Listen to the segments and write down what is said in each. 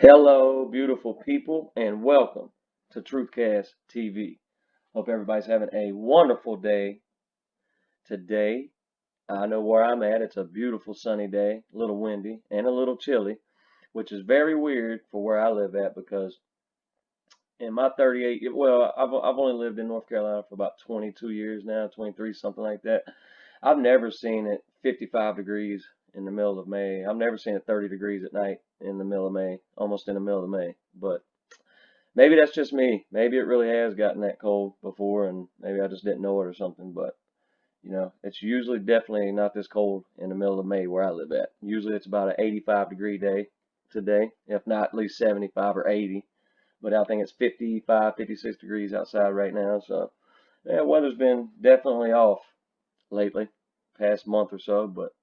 Hello, beautiful people, and welcome to Truthcast TV. Hope everybody's having a wonderful day today. I know where I'm at. It's a beautiful sunny day, a little windy and a little chilly, which is very weird for where I live at because in my 38, well, I've only lived in North Carolina for about 22 years now, 23, something like that. I've never seen it 55 degrees in the middle of May. I've never seen it 30 degrees at night in the middle of May, almost in the middle of May. But maybe that's just me. Maybe it really has gotten that cold before, and maybe I just didn't know it or something. But it's usually definitely not this cold in the middle of May where I live at. Usually it's about an 85-degree day today, if not at least 75 or 80. But I think it's 55, 56 degrees outside right now. So yeah, weather's been definitely off lately, past month or so. But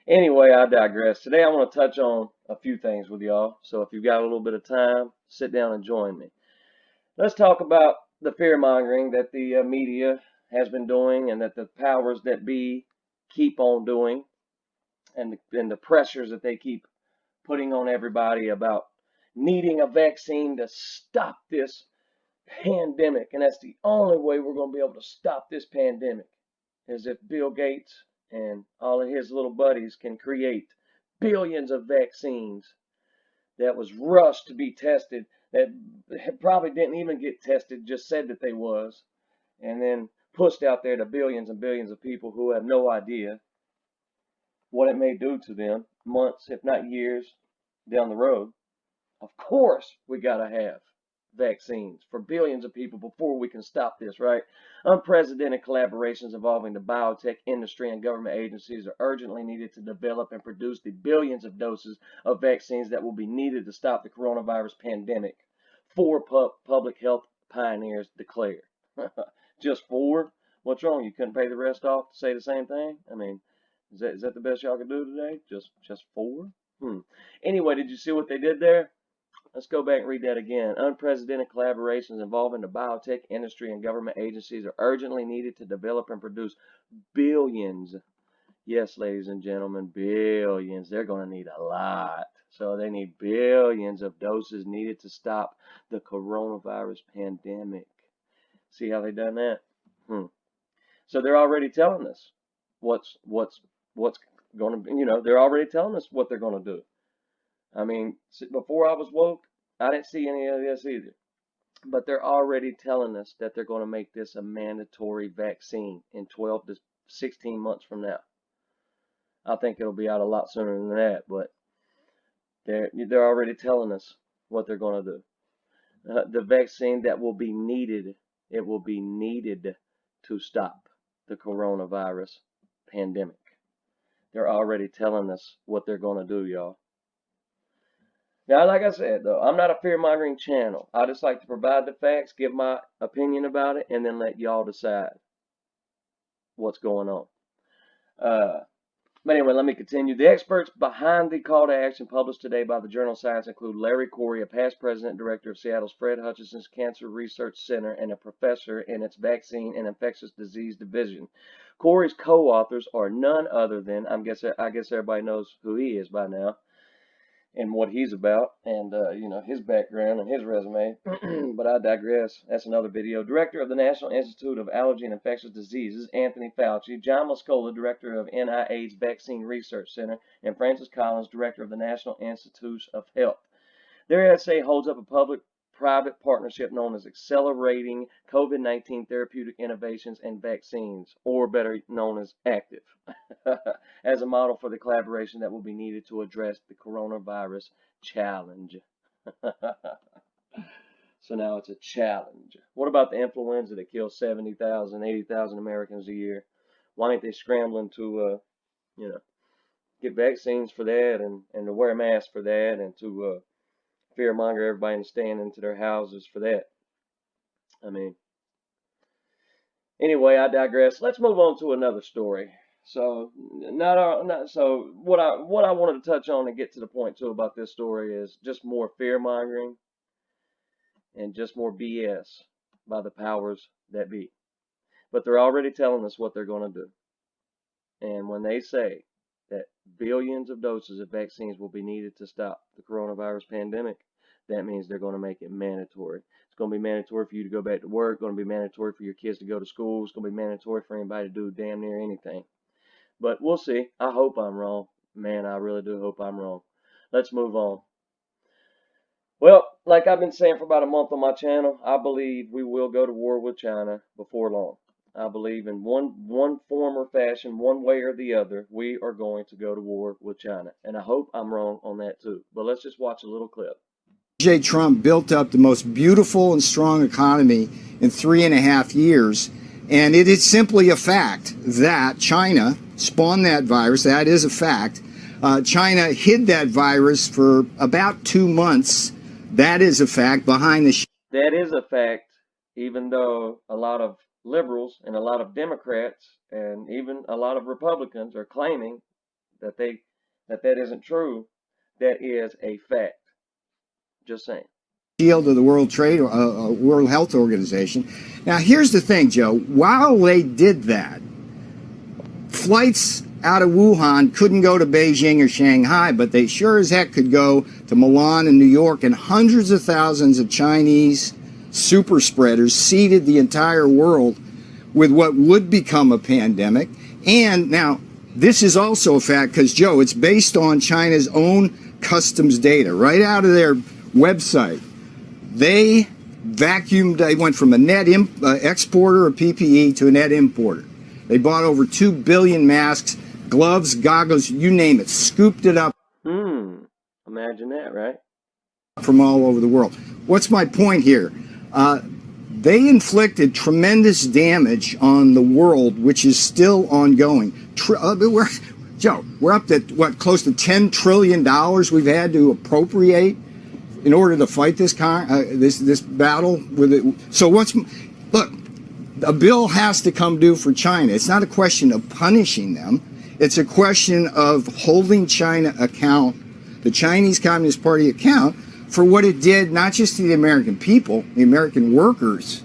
anyway, I digress. Today I want to touch on a few things with y'all. So if you've got a little bit of time, sit down and join me. Let's talk about the fear mongering that the media has been doing and that the powers that be keep on doing, and the pressures that they keep putting on everybody about needing a vaccine to stop this pandemic. And that's the only way we're going to be able to stop this pandemic is if Bill Gates and all of his little buddies can create billions of vaccines that was rushed to be tested, that probably didn't even get tested, just said that they was, and then pushed out there to billions and billions of people who have no idea what it may do to them months, if not years, down the road. Of course, we got to have vaccines for billions of people before we can stop this, right? Unprecedented collaborations involving the biotech industry and government agencies are urgently needed to develop and produce the billions of doses of vaccines that will be needed to stop the coronavirus pandemic. Four public health pioneers declare. Just four? What's wrong? You couldn't pay the rest off to say the same thing? I mean, is that the best y'all could do today? Just four? Anyway, did you see what they did there? Let's go back and read that again. Unprecedented collaborations involving the biotech industry and government agencies are urgently needed to develop and produce billions. Yes, ladies and gentlemen, billions. They're going to need a lot. So they need billions of doses needed to stop the coronavirus pandemic. See how they done that? So they're already telling us what's going to be. They're already telling us what they're going to do. I mean, before I was woke, I didn't see any of this either. But they're already telling us that they're going to make this a mandatory vaccine in 12 to 16 months from now. I think it'll be out a lot sooner than that, but they're already telling us what they're going to do. The vaccine that will be needed, it will be needed to stop the coronavirus pandemic. They're already telling us what they're going to do, y'all. Now, like I said, though, I'm not a fear-mongering channel. I just like to provide the facts, give my opinion about it, and then let y'all decide what's going on. But anyway, let me continue. The experts behind the call to action published today by the journal Science include Larry Corey, a past president and director of Seattle's Fred Hutchinson Cancer Research Center and a professor in its Vaccine and Infectious Disease Division. Corey's co-authors are none other than, I guess everybody knows who he is by now, and what he's about, and his background and his resume. But I digress. That's another video. Director of the National Institute of Allergy and Infectious Diseases, Anthony Fauci; John Mascola, Director of NIH's Vaccine Research Center; and Francis Collins, Director of the National Institutes of Health. Their essay holds up a public-private partnership known as Accelerating COVID-19 Therapeutic Innovations and Vaccines, or better known as ACTIV, as a model for the collaboration that will be needed to address the coronavirus challenge. So now it's a challenge. What about the influenza that kills 70,000, 80,000 Americans a year? Why ain't they scrambling to, get vaccines for that and to wear masks for that and to fearmonger everybody and stand into their houses for that? I mean, anyway, I digress. Let's move on to another story. So, what I wanted to touch on and get to the point too about this story is just more fear mongering and just more BS by the powers that be. But they're already telling us what they're going to do. And when they say that billions of doses of vaccines will be needed to stop the coronavirus pandemic, that means they're going to make it mandatory. It's going to be mandatory for you to go back to work, going to be mandatory for your kids to go to school, it's going to be mandatory for anybody to do damn near anything. But we'll see. I hope I'm wrong. Man, I really do hope I'm wrong. Let's move on. Well, like I've been saying for about a month on my channel, I believe we will go to war with China before long. I believe in one form or fashion, one way or the other, we are going to go to war with China. And I hope I'm wrong on that too. But let's just watch a little clip. J. Trump built up the most beautiful and strong economy in 3.5 years. And it is simply a fact that China spawned that virus. That is a fact. China hid that virus for about 2 months. That is a fact behind the... That is a fact, even though a lot of liberals and a lot of Democrats and even a lot of Republicans are claiming that that isn't true. That is a fact. Just saying. Shield of the World Health Organization. Now, here's the thing, Joe. While they did that, flights out of Wuhan couldn't go to Beijing or Shanghai, but they sure as heck could go to Milan and New York, and hundreds of thousands of Chinese super spreaders seeded the entire world with what would become a pandemic. And now, this is also a fact because, Joe, it's based on China's own customs data, right out of their website. They went from a net exporter of PPE to a net importer. They bought over 2 billion masks, gloves, goggles, you name it, scooped it up. Imagine that, right? From all over the world. What's my point here? They inflicted tremendous damage on the world, which is still ongoing. Joe, we're up to, what, close to $10 trillion we've had to appropriate in order to fight this battle with it. So look, a bill has to come due for China. It's not a question of punishing them. It's a question of holding China account, the Chinese Communist Party account, for what it did, not just to the American people, the American workers,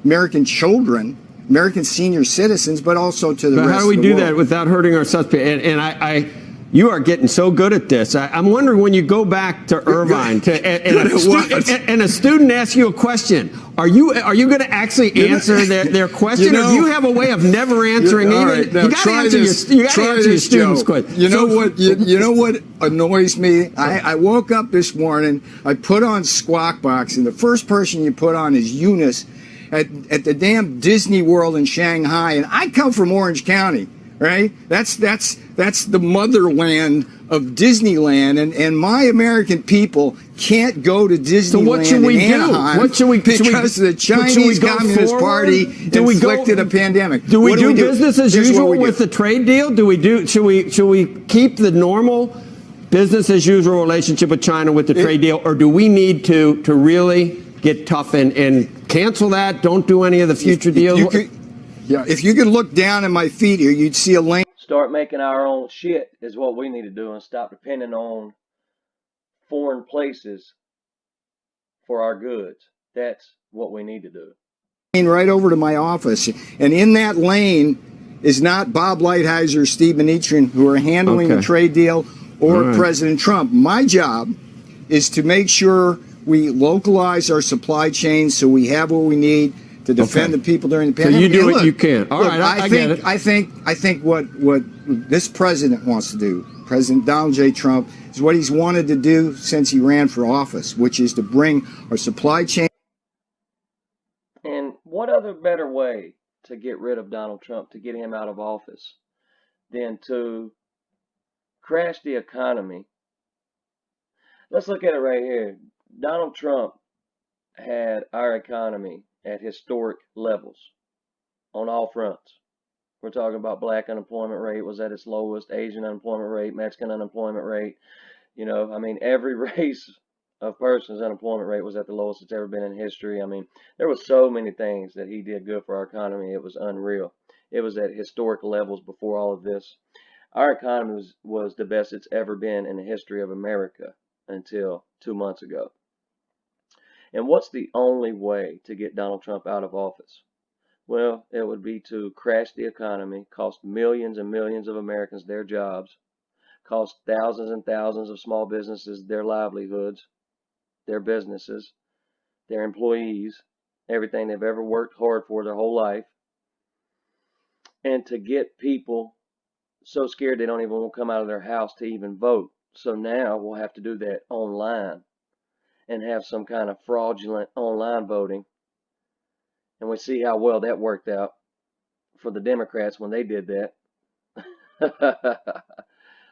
American children, American senior citizens, but also to the rest of the world. How do we do that without hurting our suspect? And you are getting so good at this. I'm wondering, when you go back to Irvine and a student asks you a question, are you going to actually answer their question, or do you have a way of never answering even? Right, now, you got to answer your students' question. You know what annoys me? I woke up this morning, I put on Squawk Box, and the first person you put on is Eunice at the damn Disney World in Shanghai, and I come from Orange County. Right? That's the motherland of Disneyland, and my American people can't go to Disneyland. So what should we in Anaheim do? What should we because the Chinese Communist Party inflicted a pandemic. Do we do business as usual with the trade deal? Should we keep the normal business as usual relationship with China with the trade deal, or do we need to really get tough and cancel that? Don't do any of the future deals. Yeah, if you could look down at my feet here, you'd see a lane. Start making our own shit is what we need to do, and stop depending on foreign places for our goods. That's what we need to do. Right over to my office, and in that lane is not Bob Lighthizer or Steve Mnuchin, who are handling the trade deal, or President Trump. My job is to make sure we localize our supply chain so we have what we need to defend the people during the pandemic. So you do what you can. All right, I get it. I think what this president wants to do, President Donald J. Trump, is what he's wanted to do since he ran for office, which is to bring our supply chain. And what other better way to get rid of Donald Trump, to get him out of office, than to crash the economy? Let's look at it right here. Donald Trump had our economy at historic levels on all fronts. We're talking about black unemployment rate was at its lowest, Asian unemployment rate, Mexican unemployment rate. You know, I mean, every race of persons' unemployment rate was at the lowest it's ever been in history. I mean, there was so many things that he did good for our economy. It was unreal. It was at historic levels before all of this. Our economy was the best it's ever been in the history of America until 2 months ago. And what's the only way to get Donald Trump out of office? Well, it would be to crash the economy, cost millions and millions of Americans their jobs, cost thousands and thousands of small businesses their livelihoods, their businesses, their employees, everything they've ever worked hard for their whole life, and to get people so scared they don't even want to come out of their house to even vote. So now we'll have to do that online and have some kind of fraudulent online voting. And we see how well that worked out for the Democrats when they did that.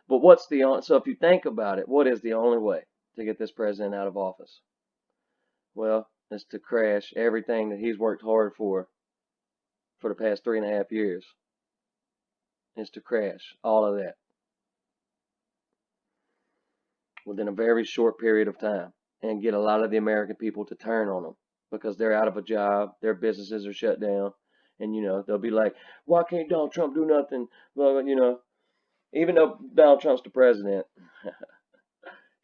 But what's so if you think about it, what is the only way to get this president out of office? Well, it's to crash everything that he's worked hard for the past 3.5 years. Is to crash all of that within a very short period of time and get a lot of the American people to turn on them because they're out of a job, their businesses are shut down, and they'll be like, why can't Donald Trump do nothing? Well, even though Donald Trump's the president,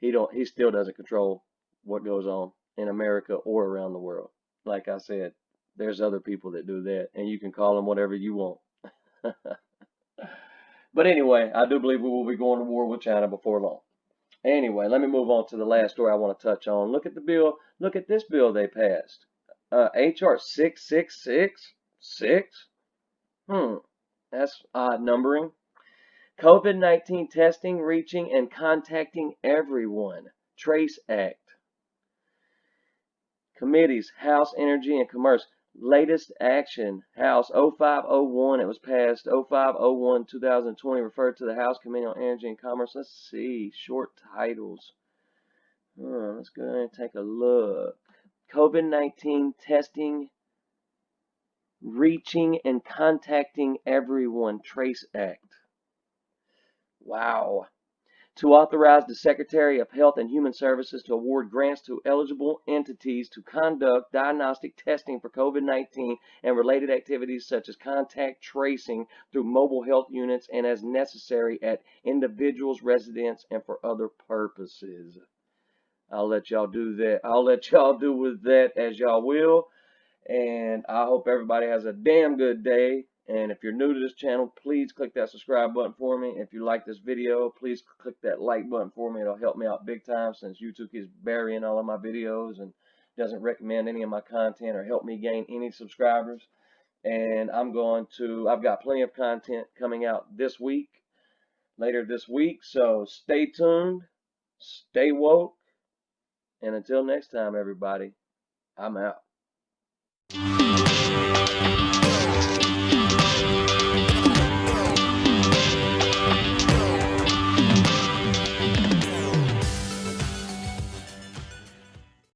he still doesn't control what goes on in America or around the world. Like I said, there's other people that do that, and you can call them whatever you want. But anyway, I do believe we will be going to war with China before long. Anyway, let me move on to the last story I want to touch on. Look at the bill. Look at this bill they passed. HR 6666. That's odd numbering. COVID-19 testing, reaching, and contacting everyone. Trace Act. Committees, House Energy and Commerce. Latest action, House 0501. It was passed 0501-2020. Referred to the House Committee on Energy and Commerce. Let's see. Short titles. Let's go ahead and take a look. COVID-19 testing, reaching, and contacting everyone. Trace Act. Wow. To authorize the Secretary of Health and Human Services to award grants to eligible entities to conduct diagnostic testing for COVID-19 and related activities such as contact tracing through mobile health units and as necessary at individuals' residence and for other purposes. I'll let y'all do that. I'll let y'all do with that as y'all will. And I hope everybody has a damn good day. And if you're new to this channel, please click that subscribe button for me. If you like this video, please click that like button for me. It'll help me out big time since YouTube keeps burying all of my videos and doesn't recommend any of my content or help me gain any subscribers. And I've got plenty of content coming out later this week. So stay tuned, stay woke. And until next time, everybody, I'm out.